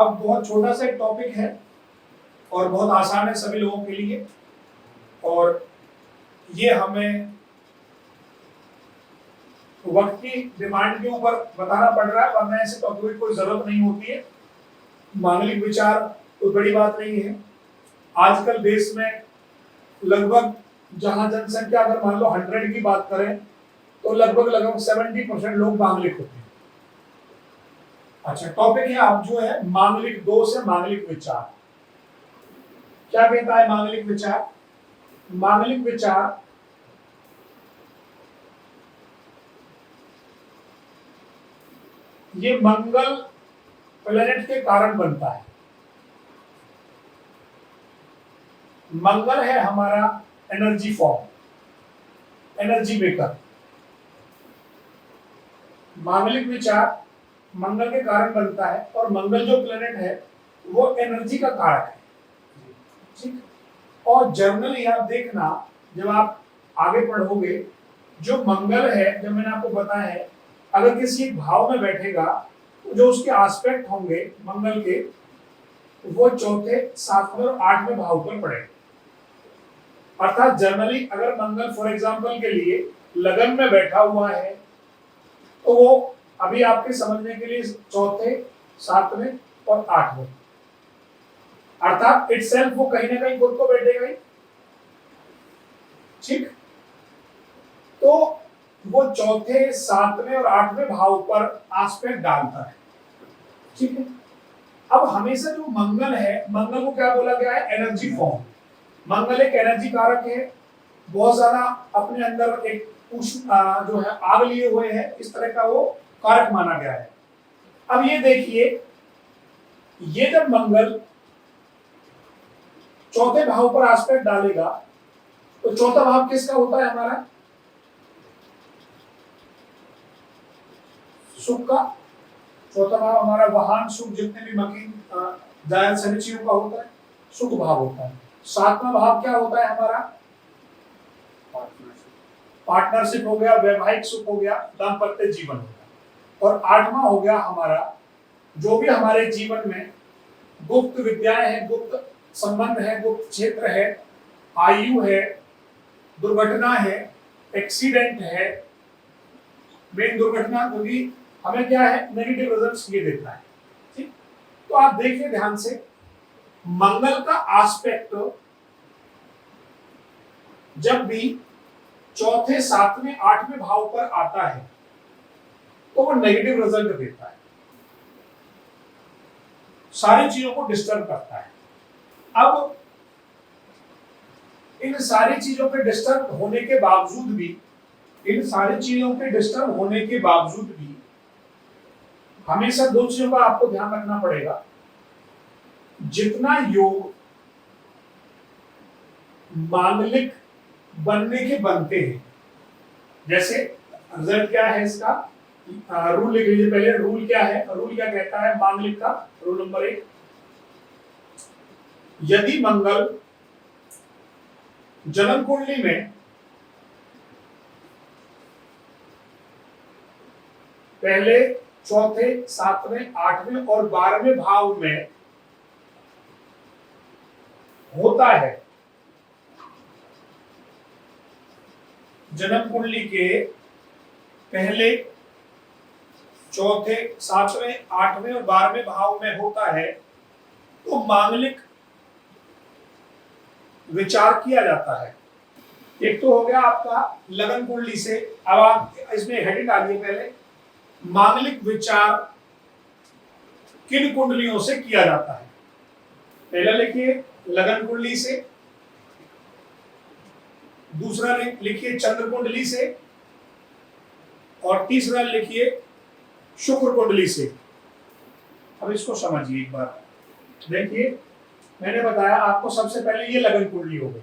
अब बहुत छोटा सा एक टॉपिक है और बहुत आसान है सभी लोगों के लिए, और ये हमें वक्त की डिमांड के ऊपर बताना पड़ रहा है, वरना ऐसे टॉपिक की कोई जरूरत नहीं होती है। मांगलिक विचार कोई बड़ी बात नहीं है। आजकल देश में लगभग, जहां जनसंख्या अगर मान लो 100 की बात करें तो लगभग 70% लोग मांगलिक होते हैं। अच्छा, टॉपिक है आप जो है मांगलिक दोष है, मांगलिक विचार। क्या कहता है मांगलिक विचार? मांगलिक विचार ये मंगल प्लेनेट के कारण बनता है। मंगल है हमारा एनर्जी फॉर्म, एनर्जी मेकर। मांगलिक विचार मंगल के कारण बनता है, और मंगल जो प्लेनेट है वो एनर्जी का कारक है, ठीक। और जनरली आप देखना, जब आप आगे पढ़ोगे, जो मंगल है, जब मैंने आपको बताया है, अगर किसी भाव में बैठेगा तो जो उसके एस्पेक्ट होंगे मंगल के, वो चौथे, सातवें और आठवें भाव पर पड़ेगा। अर्थात जनरली अगर मंगल फॉर एग्जांपल के लिए लगन में बैठा हुआ है तो वो अभी आपके समझने के लिए चौथे, सातवें और आठवें, अर्थात इटसेल्फ वो कहीं ना कहीं खुद को बैठेगा ही, ठीक। तो वो चौथे, सातवें और आठवें भाव पर एस्पेक्ट डालता है, ठीक है। अब हमेशा जो मंगल है, मंगल को क्या बोला गया है? Energy form. मंगल एक एनर्जी कारक है, बहुत ज्यादा अपने अंदर एक जो है आग लिए हुए है, इस तरह का वो कारक माना गया है। अब ये देखिए, ये जब मंगल चौथे भाव पर एस्पेक्ट डालेगा तो चौथा भाव किसका होता है? हमारा सुख का। चौथा भाव हमारा वाहन, सुख, जितने भी मकीन जायज सभी चीजों का होता है, सुख भाव होता है। सातवां भाव क्या होता है हमारा? पार्टनरशिप हो गया, वैवाहिक सुख हो गया, दाम्पत्य जीवन हो गया। और आठवां हो गया हमारा जो भी हमारे जीवन में गुप्त विद्याएं हैं, गुप्त संबंध है, गुप्त क्षेत्र है, आयु है, दुर्घटना है, एक्सीडेंट है। मेन दुर्घटना क्योंकि हमें क्या है, नेगेटिव रिजल्ट्स ये देता है, ठीक। तो आप देखिए ध्यान से, मंगल का एस्पेक्ट जब भी चौथे, सातवें, आठवें भाव पर आता है तो वो नेगेटिव रिजल्ट देता है, सारी चीजों को डिस्टर्ब करता है। अब इन सारी चीजों पे डिस्टर्ब होने के बावजूद भी, हमेशा दो चीजों का आपको ध्यान रखना पड़ेगा। जितना योग मांगलिक बनने के बनते हैं, जैसे रिजल्ट क्या है इसका, रूल लिख लीजिए पहले। रूल क्या है? रूल क्या कहता है मांगलिक का? रूल नंबर 1, यदि मंगल जन्म कुंडली में पहले, चौथे, सातवें, आठवें और 12वें भाव में होता है, जन्म कुंडली के पहले, चौथे, सातवें, आठवें और 12वें भाव में होता है, तो मांगलिक विचार किया जाता है। एक तो हो गया आपका लगन कुंडली से। अब आप इसमें हेडिंग डालिए पहले, मांगलिक विचार किन कुंडलियों से किया जाता है? पहला लिखिए लगन कुंडली से, दूसरा लिखिए चंद्र कुंडली से, और तीसरा लिखिए शुक्र कुंडली से। अब इसको समझिए एक बार, देखिए मैंने बताया आपको सबसे पहले ये लगन कुंडली हो गई।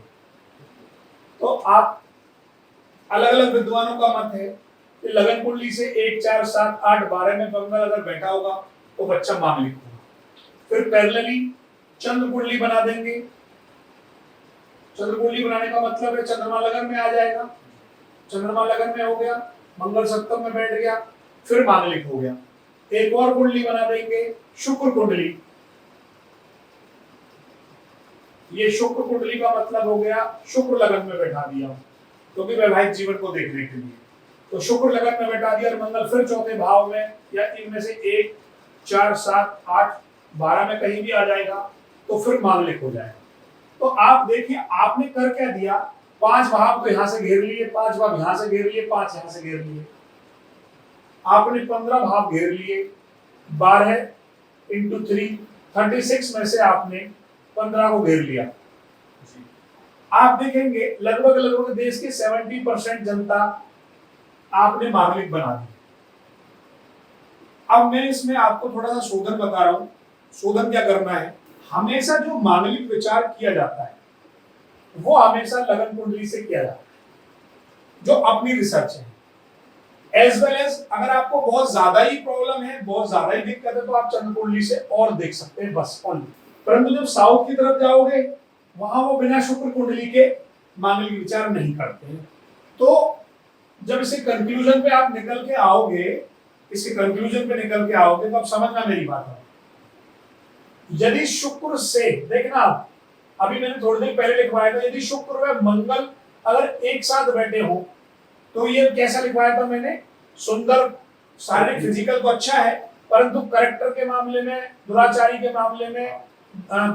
तो आप अलग अलग विद्वानों का मत है कि लगन कुंडली से 1, 4, 7, 8, 12 में मंगल अगर बैठा होगा तो बच्चा मांगलिक होगा। फिर पैरेलली चंद्र कुंडली बना देंगे। चंद्र कुंडली बनाने का मतलब है चंद्रमा लगन में आ जाएगा, चंद्रमा लगन में हो गया, मंगल सप्तम में बैठ गया, फिर मांगलिक हो गया। एक और कुंडली बना देंगे शुक्र कुंडली, ये शुक्र कुंडली का मतलब हो गया शुक्र लगन में बैठा दिया, क्योंकि वैवाहिक जीवन को देखने के लिए। तो शुक्र लगन में बैठा दिया और मंगल फिर चौथे भाव में या इनमें से 1, 4, 7, 8, 12 में कहीं भी आ जाएगा तो फिर मांगलिक हो जाएगा। तो आप देखिए आपने कर क्या दिया, 5 भाव तो यहां से घेर लिए, 5 भाव यहां से घेर लिए, 5 यहां से घेर लिए, आपने 15 भाव घेर लिए। 12 इंटू 3 36 में से आपने 15 को घेर लिया। आप देखेंगे लगभग लगभग देश की 70% जनता आपने मांगलिक बना दी। अब मैं इसमें आपको थोड़ा सा शोधन बता रहा हूं। शोधन क्या करना है, हमेशा जो मांगलिक विचार किया जाता है वो हमेशा लगन कुंडली से किया जाता है, जो अपनी रिसर्च है। एज वेल एज अगर आपको बहुत ज्यादा ही प्रॉब्लम है, बहुत ज्यादा ही दिक्कत है, तो आप चंद्र कुंडली से और देख सकते हैं, बस ओनली। परंतु जब साउथ की तरफ जाओगे वहां वो बिना शुक्र कुंडली के मांगलिक विचार नहीं करते हैं। तो जब इसे कंक्लूजन पे आप निकल के आओगे, इसके कंक्लूजन पे निकल के आओगे तो आप समझना मेरी बात है। यदि शुक्र से, देखना आप अभी मैंने थोड़ी देर पहले लिखवाया था, यदि शुक्र व मंगल अगर एक साथ बैठे हो तो ये कैसा लिखवाया था मैंने, सुंदर शारीरिक फिजिकल तो अच्छा है, परंतु करेक्टर के मामले में, दुराचारी के मामले में,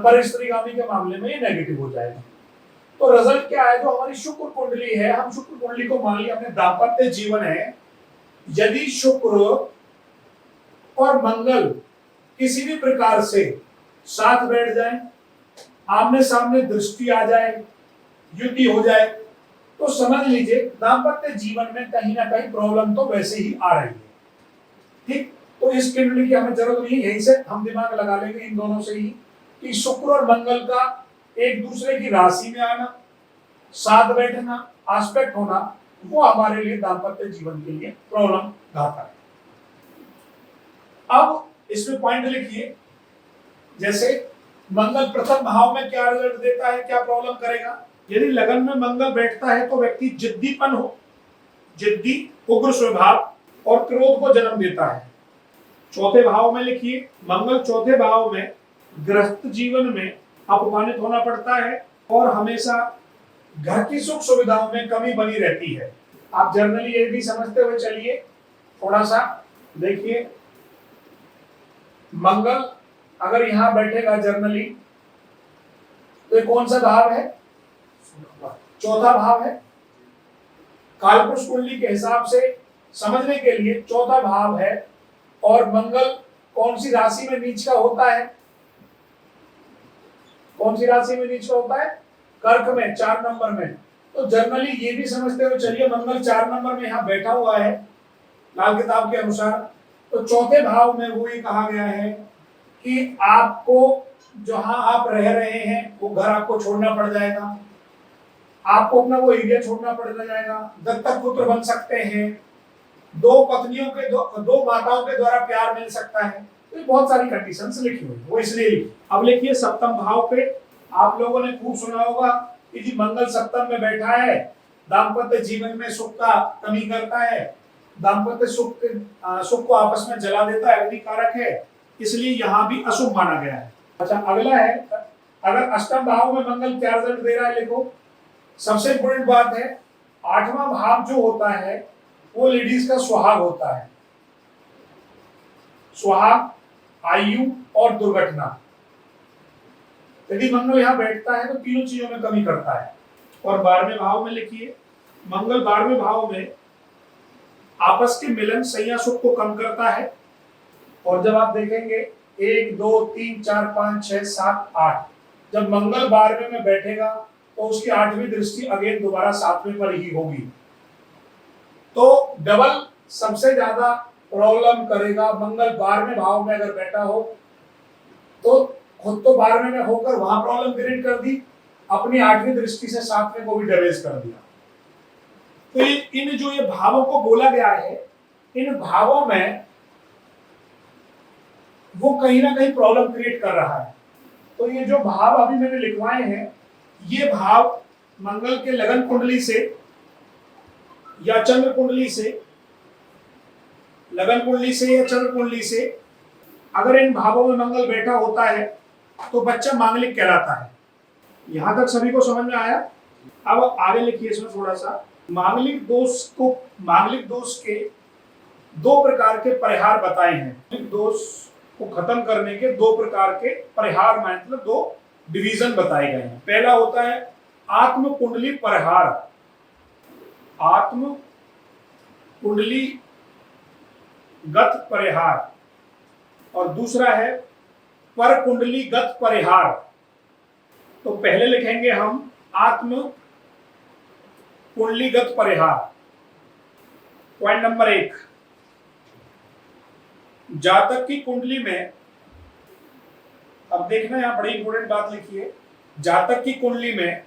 परिस्त्रीगामी के मामले में ये नेगेटिव हो जाएगा। तो रिजल्ट क्या है, जो हमारी शुक्र कुंडली है, हम शुक्र कुंडली को मान लिया अपने दाम्पत्य जीवन है, यदि शुक्र और मंगल किसी भी प्रकार से साथ बैठ जाए, आमने सामने दृष्टि आ जाए, युति हो जाए, तो समझ लीजिए दाम्पत्य जीवन में कहीं ना कहीं प्रॉब्लम तो वैसे ही आ रही है। ठीक, तो इस कुंडली की हमें जरूरत नहीं, यहीं से हम दिमाग लगा लेंगे इन दोनों से ही कि शुक्र और मंगल का एक दूसरे की राशि में आना, साथ बैठना, एस्पेक्ट होना, वो हमारे लिए दाम्पत्य जीवन के लिए प्रॉब्लम घातक है। अब इसमें पॉइंट लिखिए, जैसे मंगल प्रथम भाव में क्या रिजल्ट देता है, क्या प्रॉब्लम करेगा। यदि लगन में मंगल बैठता है तो व्यक्ति जिद्दीपन हो, जिद्दी, उग्र स्वभाव और क्रोध को जन्म देता है। चौथे भाव में लिखिए, मंगल चौथे भाव में गृहस्थ जीवन में अपमानित होना पड़ता है और हमेशा घर की सुख सुविधाओं में कमी बनी रहती है। आप जनरली ये भी समझते हुए चलिए, थोड़ा सा देखिए, मंगल अगर यहां बैठेगा जनरली तो ये कौन सा भाव है, चौथा भाव है। कालपुरुष कुंडली के हिसाब से समझने के लिए चौथा भाव है, और मंगल कौन सी राशि में नीच का होता है, कौन सी राशि में नीच का होता है, कर्क में, 4 नंबर में। तो जनरली ये भी समझते हुए चलिए मंगल 4 नंबर में यहाँ बैठा हुआ है लाल किताब के अनुसार, तो चौथे भाव में वो ये कहा गया है कि आपको जहां आप रह रहे हैं वो घर आपको छोड़ना पड़ जाएगा, आपको अपना वो एरिया छोड़ना पड़ जाएगा, दत्तक पुत्र बन सकते हैं, 2 पत्नियों के 2 माताओं के द्वारा प्यार मिल सकता है। तो बहुत सारी कंडीशंस लिखी हुई, वो इसलिए लिखी। अब लिखिए सप्तम भाव पे, आप लोगों ने खूब सुना होगा कि जी मंगल सप्तम में बैठा है, दाम्पत्य जीवन में सुख का कमी करता है, दाम्पत्य सुख को आपस में जला देता है, अग्नि कारक है, इसलिए यहाँ भी अशुभ माना गया है। अच्छा अगला है, अगर अष्टम भाव में मंगल क्या रिजल्ट दे रहा है, देखो सबसे इंपोर्टेंट बात है, 8वां भाव जो होता है वो लेडीज का सुहाग होता है, सुहाग, आयु और दुर्घटना। यदि मंगल यहाँ बैठता है तो तीनों चीजों में कमी करता है। और 12वें भाव में लिखिए, मंगल 12वें भाव में आपस के मिलन संया सुख को कम करता है। और जब आप देखेंगे 1, 2, 3, 4, 5, 6, 7, 8, जब मंगल 12वें में बैठेगा तो उसकी 8वीं दृष्टि अगेन दोबारा 7वें पर ही होगी। तो डबल सबसे ज्यादा प्रॉब्लम करेगा मंगल 12वें भाव में अगर बैठा हो, तो खुद तो 12वें में होकर वहां प्रॉब्लम क्रिएट कर दी, अपनी 8वीं दृष्टि से 7वें को भी डैमेज कर दिया। तो इन जो ये भावों को बोला गया है, इन भावों में वो कहीं ना कहीं प्रॉब्लम क्रिएट कर रहा है। तो ये जो भाव अभी मैंने लिखवाए हैं, ये भाव मंगल के लगन कुंडली से या चंद्र कुंडली से, लगन कुंडली से या चंद्र कुंडली से अगर इन भावों में मंगल बैठा होता है तो बच्चा मांगलिक कहलाता है। यहां तक सभी को समझ में आया। अब आगे लिखिए इसमें थोड़ा सा, मांगलिक दोष के दो प्रकार के परिहार बताए हैं। मांगलिक दोष को खत्म करने के दो प्रकार के परिहार, मतलब दो डिवीजन बताए गए हैं। पहला होता है आत्म कुंडली परिहार, आत्म कुंडली गत परिहार, और दूसरा है पर कुंडली गत परिहार। तो पहले लिखेंगे हम आत्म कुंडलीगत परिहार। पॉइंट नंबर 1, जातक की कुंडली में, अब देखना यहां बड़ी इंपॉर्टेंट बात लिखी है, जातक की कुंडली में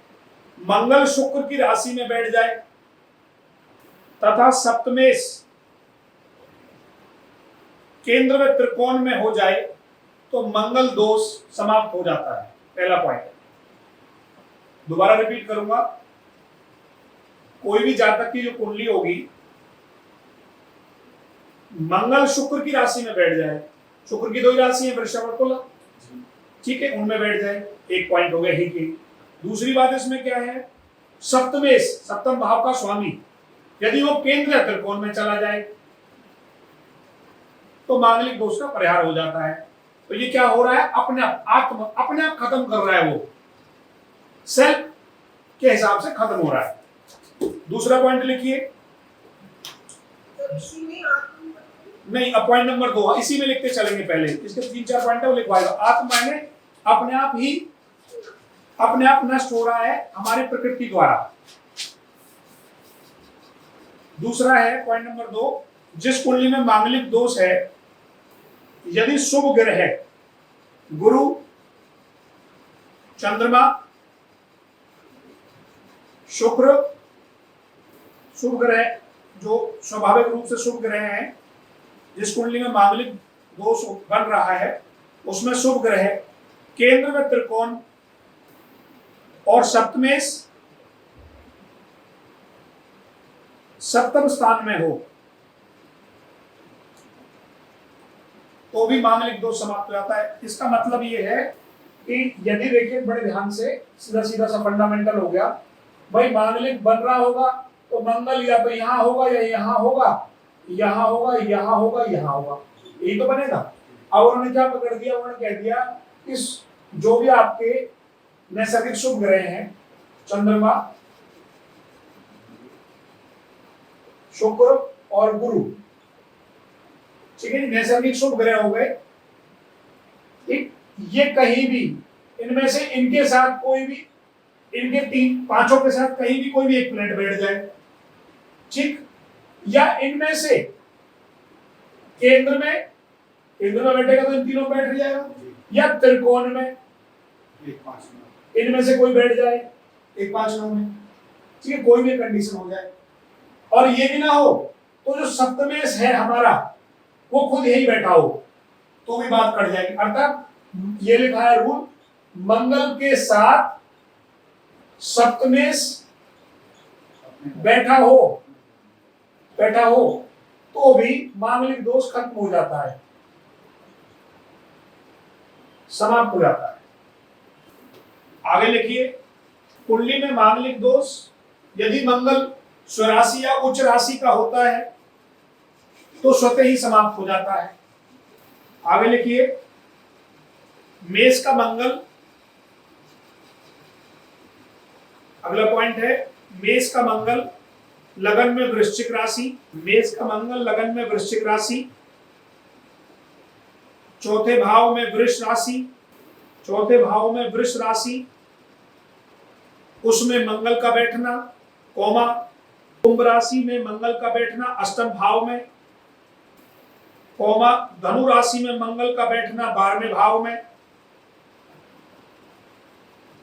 मंगल शुक्र की राशि में बैठ जाए तथा सप्तमेश केंद्र में त्रिकोण में हो जाए तो मंगल दोष समाप्त हो जाता है। पहला पॉइंट, दोबारा रिपीट करूंगा, कोई भी जातक की जो कुंडली होगी, मंगल शुक्र की राशि में बैठ जाए, शुक्र की दो ही राशि है वृषभ और तुला, ठीक है, उनमें बैठ जाए, एक पॉइंट हो गया ही की। दूसरी बात इसमें क्या है, सप्तमेश, सप्तम भाव का स्वामी यदि वो केंद्र त्रिकोण में चला जाए तो मांगलिक दोष का परिहार हो जाता है। तो ये क्या हो रहा है, अपने आप खत्म कर रहा है, वो सेल्फ के हिसाब से खत्म हो रहा है। दूसरा पॉइंट लिखिए, नहीं अब पॉइंट नंबर 2 इसी में लिखते चलेंगे, पहले इसके 3-4 पॉइंट है वो लिखवाएगा। आत्म माने अपने आप नष्ट हो रहा है हमारी प्रकृति द्वारा। दूसरा है पॉइंट नंबर 2, जिस कुंडली में मांगलिक दोष है यदि शुभ ग्रह है, गुरु, चंद्रमा, शुक्र, शुभ ग्रह जो स्वाभाविक रूप से शुभ ग्रह हैं, जिस कुंडली में मांगलिक दोष बन रहा है उसमें शुभ ग्रह केंद्र में त्रिकोण और सप्तमेश सप्तम स्थान में हो तो भी मांगलिक दोष समाप्त हो जाता है। इसका मतलब ये है कि यदि देखिए बड़े ध्यान से, सीधा सीधा सा फंडामेंटल हो गया, भाई मांगलिक बन रहा होगा तो मंगल या तो यहाँ होगा या यहाँ होगा, यहाँ होगा, यहाँ होगा, यहाँ होगा, यही तो बनेगा। अब उन्होंने क्या पकड़ दिया, उन्होंने कह दिया इस जो भी आपके नैसर्गिक शुभ ग्रह हैं, चंद्रमा, शुक्र और गुरु, ठीक है, नैसर्गिक शुभ ग्रह हो गए, ये कहीं भी इनमें से इनके साथ कोई भी, इनके 3-5 के साथ कहीं भी कोई भी एक प्लेनेट बैठ जाए, ठीक, या इनमें से केंद्र में बैठेगा तो इन तीनों बैठ जाएगा, या त्रिकोण में इनमें से कोई बैठ जाए 1-5-9 में, ठीक है, कोई भी कंडीशन हो जाए। और ये भी ना हो तो जो सप्तमेश है हमारा वो खुद यही बैठा हो तो भी बात कट जाएगी। अर्थात ये लिखा है रूल, मंगल के साथ सप्तमेश बैठा हो तो भी मांगलिक दोष खत्म हो जाता है, समाप्त हो जाता है। आगे लिखिए, कुंडली में मांगलिक दोष यदि मंगल स्वराशि या उच्च राशि का होता है तो स्वतः ही समाप्त हो जाता है। आगे लिखिए, मेष का मंगल, अगला पॉइंट है मेष का मंगल लगन में वृश्चिक राशि, मेष का मंगल लगन में वृश्चिक राशि, चौथे भाव में वृष राशि, उसमें मंगल का बैठना, कोमा कुंभ राशि में मंगल का बैठना अष्टम भाव में, कोमा धनु राशि में मंगल का बैठना 12वें भाव में,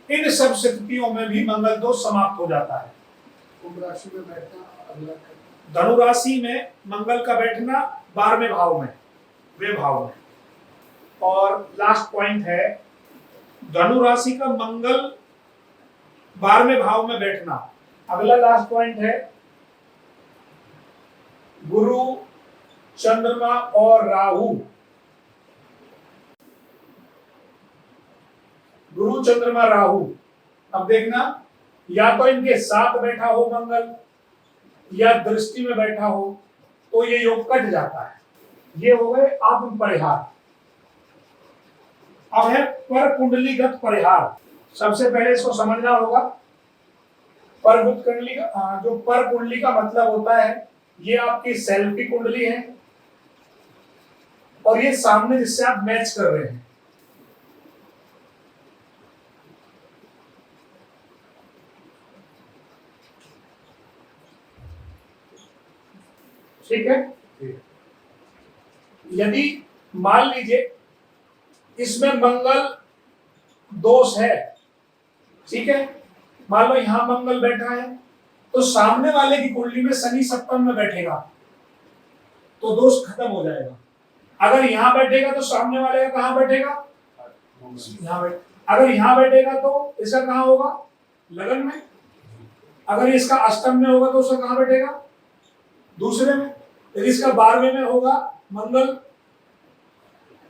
इन सब स्थितियों में भी मंगल दोष समाप्त हो जाता है। कुंभ राशि में बैठना, धनु राशि में मंगल का बैठना 12वें भाव में, वे भाव में। और लास्ट पॉइंट है धनु राशि का मंगल 12वें भाव में बैठना। अगला लास्ट पॉइंट है गुरु, चंद्रमा और राहु, गुरु, चंद्रमा, राहु अब देखना, या तो इनके साथ बैठा हो मंगल या दृष्टि में बैठा हो तो ये योग कट जाता है। ये हो गए आत्म परिहार। अब है पर कुंडलीगत परिहार। सबसे पहले इसको समझना होगा। परभुत कुंडली का जो पर कुंडली का मतलब होता है, ये आपकी सेल्फ की कुंडली है और ये सामने जिससे आप मैच कर रहे हैं। ठीक है। यदि मान लीजिए इसमें मंगल दोष है, ठीक है, मान लो यहां मंगल बैठा है तो सामने वाले की कुंडली में शनि सप्तम में बैठेगा तो दोष खत्म हो जाएगा। अगर यहां बैठेगा तो सामने वाले का कहां बैठेगा, यहां बैठ अगर यहां बैठेगा तो इसका कहां होगा, लगन में। अगर इसका अष्टम में होगा तो उसका कहां बैठेगा, दूसरे में। यदि इसका 12वें में होगा मंगल,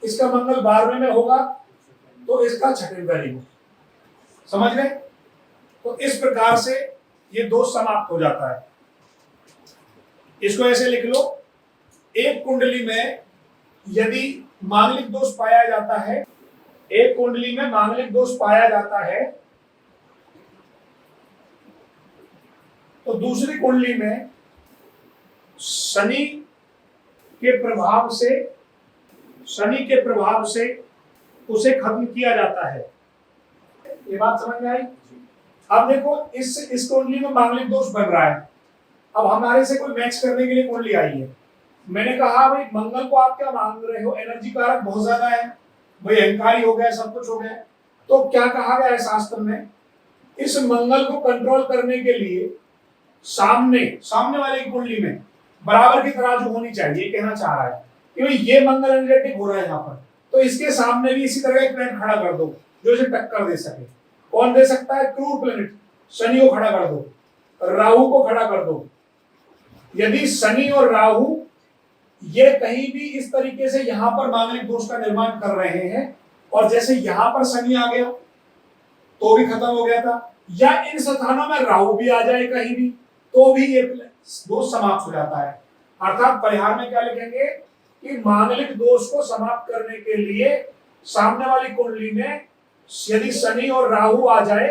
इसका मंगल 12वें में होगा तो इसका छठे घड़ी में। समझ गए? तो इस प्रकार से ये दोष समाप्त हो जाता है। इसको ऐसे लिख लो, एक कुंडली में यदि मांगलिक दोष पाया जाता है, एक कुंडली में मांगलिक दोष पाया जाता है तो दूसरी कुंडली में शनि के प्रभाव से उसे खत्म किया जाता है। ये बात समझ में आई? अब देखो इस कुंडली में मांगलिक दोष बन रहा है। अब हमारे से कोई मैच करने के लिए कुंडली आई है। मैंने कहा भाई मंगल को आप क्या मांग रहे हो, एनर्जी कारक बहुत ज्यादा है भाई, अहंकारी हो गया, सब कुछ हो गया। तो क्या कहा गया है शास्त्र में, इस मंगल को कंट्रोल करने के लिए सामने वाले की कुंडली में बराबर की तराजू होनी चाहिए, कहना चाह रहा है। क्योंकि ये मंगल एनर्जेटिक हो रहा है यहाँ पर, तो इसके सामने भी इसी तरह एक प्लैनेट खड़ा कर दो जो इसे टक्कर दे सके। कौन दे सकता है? क्रूर प्लैनेट। शनि को खड़ा कर दो, राहु को खड़ा कर दो। यदि शनि और राहु ये कहीं भी इस तरीके से यहाँ पर मांगलिक दोष का निर्माण कर रहे हैं, और जैसे यहाँ पर शनि आ गया तो भी खत्म हो गया था, या इन स्थानों में राहु भी आ जाए कहीं भी तो भी ये दोष समाप्त हो जाता है। अर्थात परिहार में क्या लिखेंगे कि मांगलिक दोष को समाप्त करने के लिए सामने वाली कुंडली में यदि शनि और राहु आ जाए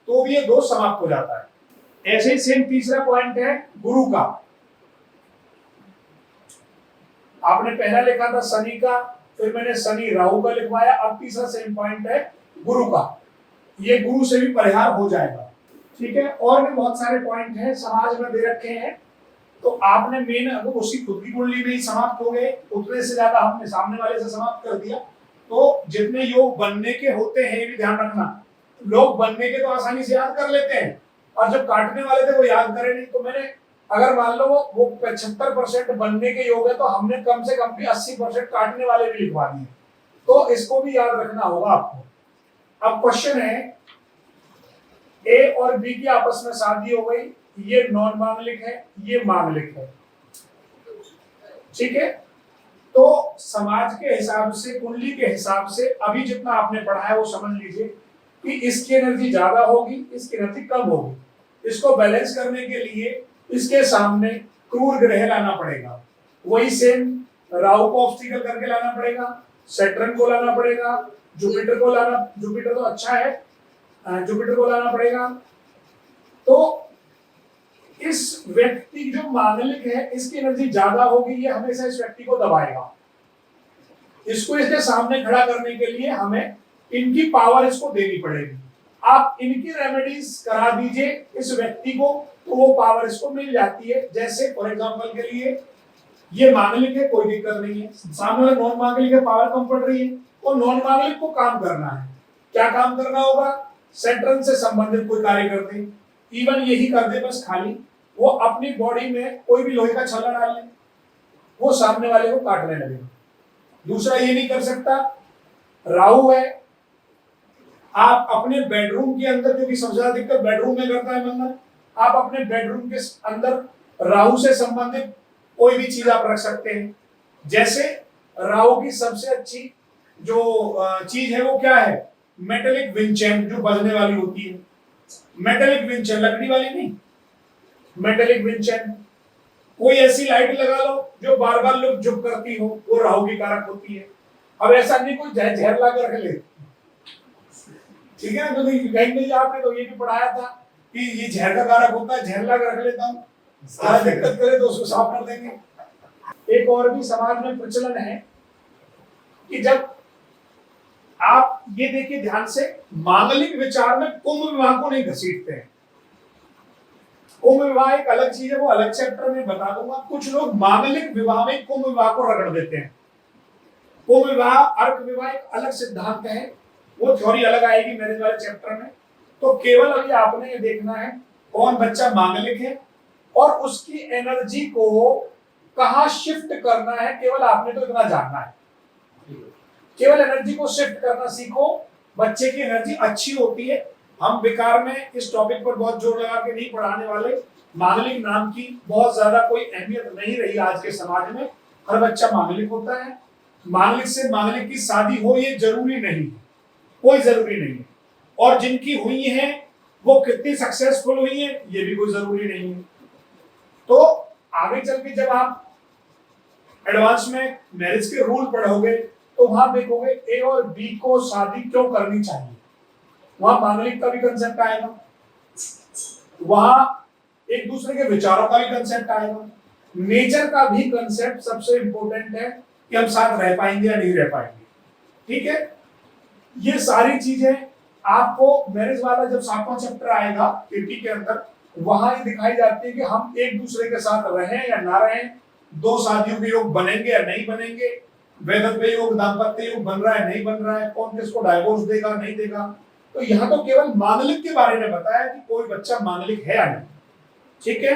तो भी ये दोष समाप्त हो जाता है। ऐसे ही सेम तीसरा पॉइंट है गुरु का। आपने पहला लिखा था शनि का, फिर मैंने शनि राहु का लिखवाया, अब तीसरा सेम पॉइंट है गुरु का। ये गुरु से भी परिहार हो जाएगा। ठीक है, और भी बहुत सारे पॉइंट हैं समाज में दे रखे हैं, तो आपने मेन अगर उसी खुद की कुंडली में ही समाप्त हो गए, उतने से ज्यादा हमने सामने वाले से समाप्त कर दिया। तो जितने योग बनने के होते हैं ये भी ध्यान रखना, लोग बनने के तो आसानी से याद कर लेते हैं और जब काटने वाले थे वो याद करे नहीं। तो मैंने अगर मान लो वो 75% बनने के योग है तो हमने कम से कम भी 80% काटने वाले भी लिखवा दिए, तो इसको भी याद रखना होगा आपको। अब क्वेश्चन है, ए और बी की आपस में शादी हो गई, ये नॉन मांगलिक है, ये मांगलिक है, ठीक है। तो समाज के हिसाब से, कुंडली के हिसाब से अभी जितना आपने पढ़ा है वो समझ लीजिए कि इसकी एनर्जी ज्यादा होगी, इसकी एनर्जी कम होगी। इसको बैलेंस करने के लिए इसके सामने क्रूर ग्रह लाना पड़ेगा। वही सेम राहु को ऑब्स्टिकल करके लाना पड़ेगा, सैटर्न को लाना पड़ेगा, जुपिटर को लाना, जुपिटर तो अच्छा है, जुपिटर को लाना पड़ेगा। तो इस व्यक्ति जो मांगलिक है इसकी एनर्जी ज्यादा होगी, ये हमेशा इस व्यक्ति को दबाएगा। इसको इसके सामने खड़ा करने के लिए हमें इनकी पावर इसको देनी पड़ेगी। आप इनकी रेमेडीज करा दीजिए इस व्यक्ति को तो वो पावर इसको मिल जाती है। जैसे फॉर एग्जांपल के लिए ये मांगलिक है, कोई दिक्कत नहीं है, सामने वाला नॉन मांगलिक है, पावर कम पड़ रही है, तो नॉन मांगलिक को काम करना है। क्या काम करना होगा? सैटर्न से संबंधित कोई कार्य कर दे, इवन यही कर दे बस, खाली वो अपनी बॉडी में कोई भी लोहे का छल्ला डाल ले, वो सामने वाले को काटने लगेगा। दूसरा ये नहीं कर सकता, राहु है, आप अपने बेडरूम के अंदर, क्योंकि सबसे ज्यादा दिक्कत बेडरूम में करता है मंगल, आप अपने बेडरूम के अंदर राहु से संबंधित कोई भी चीज आप रख सकते हैं। जैसे राहु की सबसे अच्छी जो चीज है वो क्या है? मेटेलिक विंड चैन, जो बजने वाली होती है, मेटेलिक विंचन, लकड़ी वाली नहीं, मेटेलिक विंचन। कोई ऐसी लाइट लगा लो जो बार बार लुक झुक करती हो, वो राहु की कारक होती है। अब ऐसा नहीं कोई जहर ला कर रख ले, ठीक है ना, तो कहीं नहीं आपने तो ये भी पढ़ाया था कि ये जहर का कारक होता है, जहर ला कर रख लेता हूँ, सारा दिक्कत करे तो उसको साफ कर देंगे। एक और भी समाज में प्रचलन है कि जब आप ये देखिए ध्यान से, मांगलिक विचार में कुंभ विवाह को नहीं घसीटते हैं। कुंभ विवाह एक अलग चीज है, वो अलग चैप्टर में बता दूंगा। कुछ लोग मांगलिक विवाह में कुंभ विवाह को रगड़ देते हैं। कुंभ विवाह, अर्क विवाह एक अलग सिद्धांत है, वो थ्योरी अलग आएगी मैरिज वाले चैप्टर में। तो केवल अभी आपने ये देखना है कौन बच्चा मांगलिक है और उसकी एनर्जी को कहां शिफ्ट करना है, केवल आपने तो इतना जानना है। केवल एनर्जी को शिफ्ट करना सीखो। बच्चे की एनर्जी अच्छी होती है। हम विकार में इस टॉपिक पर बहुत जोर लगा के नहीं पढ़ाने वाले। मांगलिक नाम की बहुत ज्यादा कोई अहमियत नहीं रही आज के समाज में। हर बच्चा मांगलिक होता है। मांगलिक से मांगलिक की शादी हो ये जरूरी नहीं, कोई जरूरी नहीं है। और जिनकी हुई है वो कितनी सक्सेसफुल हुई है ये भी कोई जरूरी नहीं है। तो आगे चल के जब आप एडवांस में मैरिज के रूल पढ़ोगे तो वहां देखोगे ए और बी को शादी क्यों करनी चाहिए, वहां मांगलिक का भी कंसेप्ट आएगा, वहां एक दूसरे के विचारों का भी कंसेप्ट आएगा, नेचर का भी कंसेप्ट सबसे इंपॉर्टेंट है कि हम साथ रह पाएंगे या नहीं रह पाएंगे। ठीक है, ये सारी चीजें आपको मैरिज वाला जब 7वां चैप्टर आएगा 80 के अंदर, वहां ये दिखाई जाती है कि हम एक दूसरे के साथ रहें या ना रहें, दो शादियों के योग बनेंगे या नहीं बनेंगे, वैधव्य योग, दाम्पत्य योग बन रहा है नहीं बन रहा है, कौन किसको डाइवोर्स देगा नहीं देगा। तो यहाँ तो केवल मांगलिक के बारे में बताया कि कोई बच्चा मांगलिक है या नहीं। ठीक है।